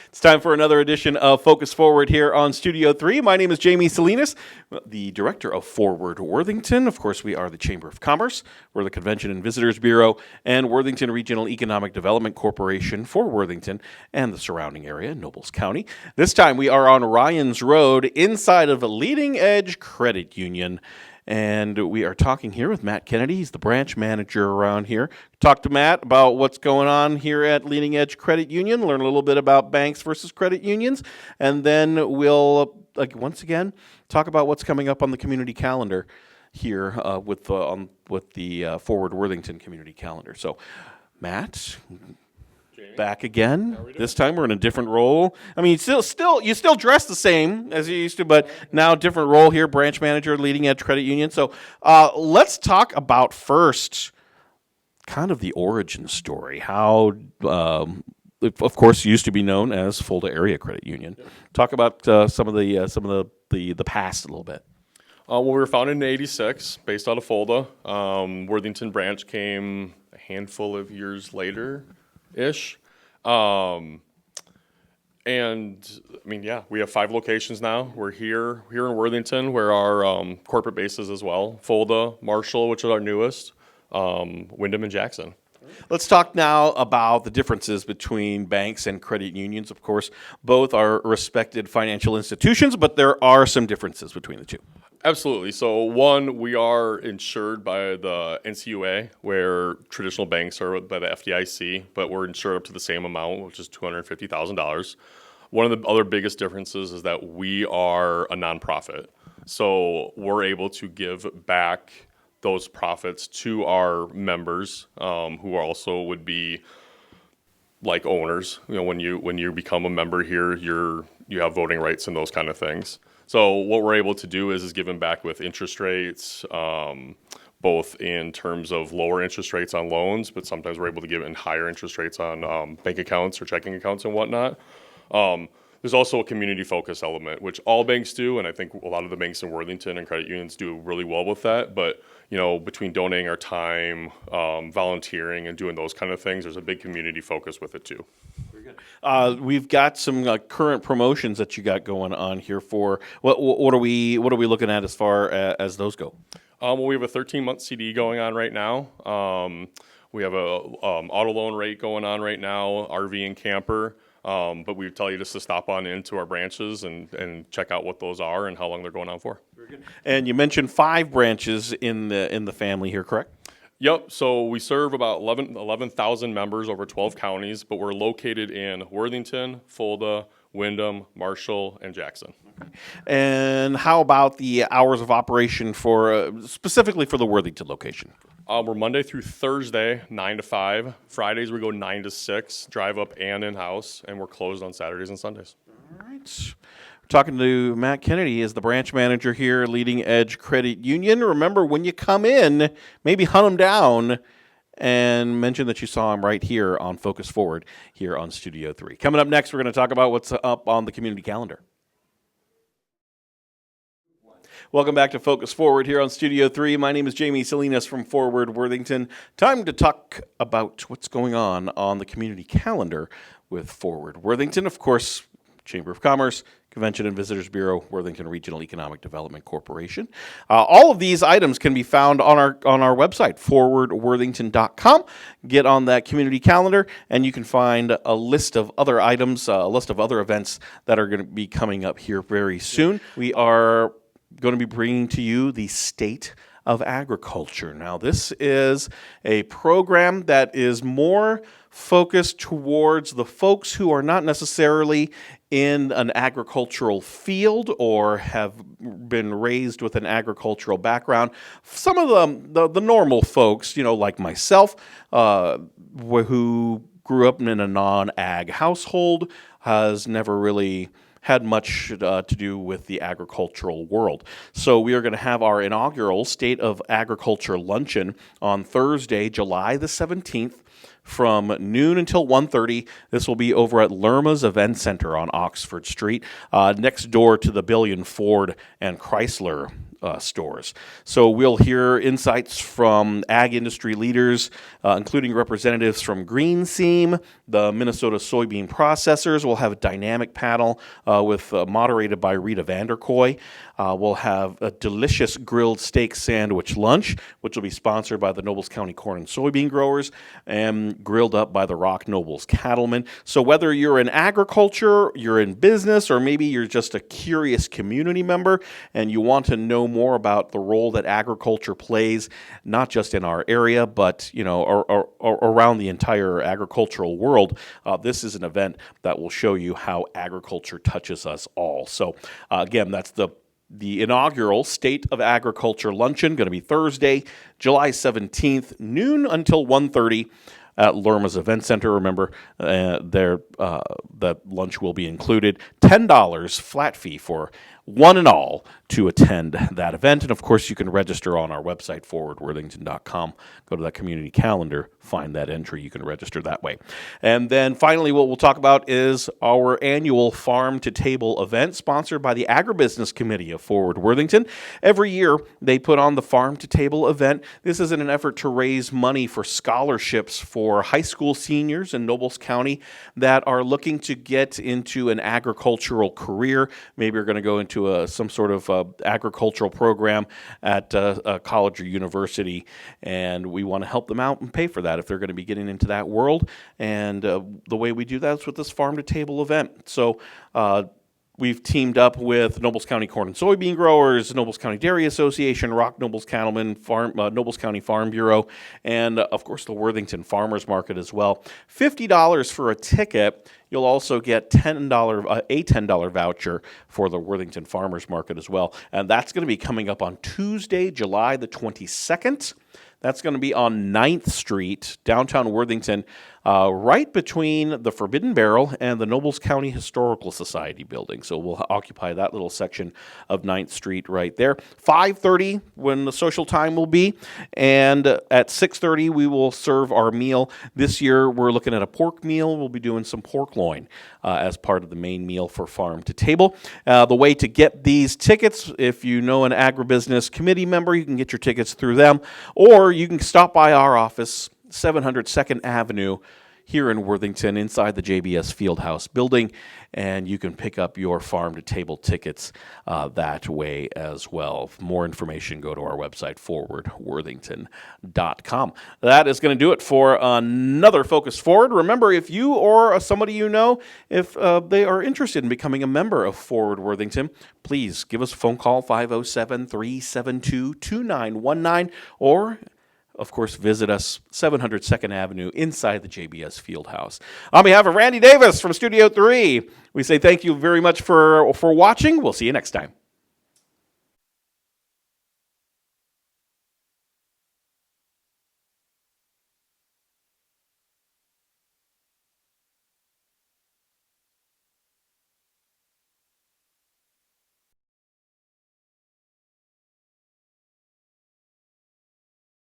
It's time for another edition of Focus Forward here on Studio 3. My name is Jamie Salinas, the director of Forward Worthington. Of course, we are the Chamber of Commerce. We're the Convention and Visitors Bureau and Worthington Regional Economic Development Corporation for Worthington and the surrounding area, Nobles County. This time we are on Ryans Road inside of a Leading Edge Credit Union. And we are talking here with Matt Kennedy. He's the branch manager around here. Talk to Matt about what's going on here at Leading Edge Credit Union, learn a little bit about banks versus credit unions, and then we'll, once again, talk about what's coming up on the community calendar here with the Forward Worthington community calendar. So, Matt, back again. This time we're in a different role. I mean, you still dress the same as you used to, but now different role here, branch manager, Leading Edge Credit Union. So let's talk about first kind of the origin story. How, of course, used to be known as Fulda Area Credit Union. Talk about some of the past a little bit. Well, we were founded in '86, based out of Fulda. Worthington branch came a handful of years later-ish. And I mean, yeah, we have 5 locations now. We're here in Worthington, where our corporate base is as well. Fulda, Marshall, which is our newest, Windham, and Jackson. Let's talk now about the differences between banks and credit unions. Of course, both are respected financial institutions, but there are some differences between the two. Absolutely. So one, we are insured by the NCUA, where traditional banks are by the FDIC, but we're insured up to the same amount, which is $250,000. One of the other biggest differences is that we are a nonprofit. So we're able to give back those profits to our members, who also would be like owners. You know, when you become a member here, you have voting rights and those kind of things. So what we're able to do is give them back with interest rates, both in terms of lower interest rates on loans, but sometimes we're able to give in higher interest rates on bank accounts or checking accounts and whatnot. There's also a community focus element, which all banks do, and I think a lot of the banks in Worthington and credit unions do really well with that. But between donating our time, volunteering, and doing those kind of things, there's a big community focus with it too. Very good. We've got some current promotions that you got going on here. For what are we looking at as far as those go? Well, we have a 13-month CD going on right now. We have a auto loan rate going on right now, RV and camper. But we tell you just to stop on into our branches and check out what those are and how long they're going on for. Very good. And you mentioned 5 branches in the family here, correct? Yep. So we serve about 11,000 members over 12 counties, but we're located in Worthington, Fulda, Windham, Marshall, and Jackson. Okay. And how about the hours of operation for specifically for the Worthington location? We're Monday through Thursday, 9 to 5. Fridays we go 9 to 6, drive up and in-house, and we're closed on Saturdays and Sundays. All right. We're talking to Matt Kennedy, is the branch manager here, Leading Edge Credit Union. Remember, when you come in, maybe hunt him down and mention that you saw him right here on Focus Forward here on Studio 3. Coming up next, we're going to talk about what's up on the community calendar. Welcome back to Focus Forward here on Studio 3. My name is Jamie Salinas from Forward Worthington. Time to talk about what's going on the community calendar with Forward Worthington. Of course, Chamber of Commerce, Convention and Visitors Bureau, Worthington Regional Economic Development Corporation. All of these items can be found on our website, forwardworthington.com. Get on that community calendar, and you can find a list of other items, a list of other events that are going to be coming up here very soon. We are going to be bringing to you the State of Agriculture. Now, this is a program that is more focused towards the folks who are not necessarily in an agricultural field or have been raised with an agricultural background. Some of the normal folks, like myself, who grew up in a non-ag household, has never really had much to do with the agricultural world. So we are going to have our inaugural State of Agriculture luncheon on Thursday, July the 17th, from noon until 1:30. This will be over at Lerma's Event Center on Oxford Street, next door to the Billion Ford and Chrysler stores. So we'll hear insights from ag industry leaders, including representatives from Green Seam, the Minnesota soybean processors. We'll have a dynamic panel moderated by Rita Vanderkoy. We'll have a delicious grilled steak sandwich lunch, which will be sponsored by the Nobles County Corn and Soybean Growers and grilled up by the Rock Nobles Cattlemen. So whether you're in agriculture, you're in business, or maybe you're just a curious community member and you want to know more about the role that agriculture plays, not just in our area, but or around the entire agricultural world, this is an event that will show you how agriculture touches us all. So again, that's the inaugural State of Agriculture Luncheon, going to be Thursday, July 17th, noon until 1:30 at Lerma's Event Center. Remember, that lunch will be included. $10 flat fee for one and all to attend that event. And of course, you can register on our website, forwardworthington.com. Go to that community calendar, find that entry. You can register that way. And then finally, what we'll talk about is our annual Farm to Table event sponsored by the Agribusiness Committee of Forward Worthington. Every year, they put on the Farm to Table event. This is in an effort to raise money for scholarships for high school seniors in Nobles County that are looking to get into an agricultural career. Maybe you're going to go into some sort of agricultural program at a college or university, and we want to help them out and pay for that if they're going to be getting into that world. And the way we do that is with this Farm to Table event. So we've teamed up with Nobles County Corn and Soybean Growers, Nobles County Dairy Association, Rock Nobles Cattlemen, Nobles County Farm Bureau, and of course the Worthington Farmers Market as well. $50 for a ticket. You'll also get a $10 voucher for the Worthington Farmers Market as well. And that's going to be coming up on Tuesday, July the 22nd. That's going to be on 9th Street, downtown Worthington, right between the Forbidden Barrel and the Nobles County Historical Society building. So we'll occupy that little section of 9th Street right there. 5:30 when the social time will be, and at 6:30 we will serve our meal. This year we're looking at a pork meal. We'll be doing some pork loin as part of the main meal for Farm to Table. The way to get these tickets, if you know an agribusiness committee member, you can get your tickets through them, or you can stop by our office, 700 2nd Avenue, here in Worthington, inside the JBS Fieldhouse building, and you can pick up your Farm to Table tickets that way as well. For more information, go to our website, forwardworthington.com. That is going to do it for another Focus Forward. Remember, if you or somebody you know, if they are interested in becoming a member of Forward Worthington, please give us a phone call, 507-372-2919, or of course, visit us, 700 2nd Avenue, inside the JBS Fieldhouse. On behalf of Randy Davis from Studio 3, we say thank you very much for watching. We'll see you next time.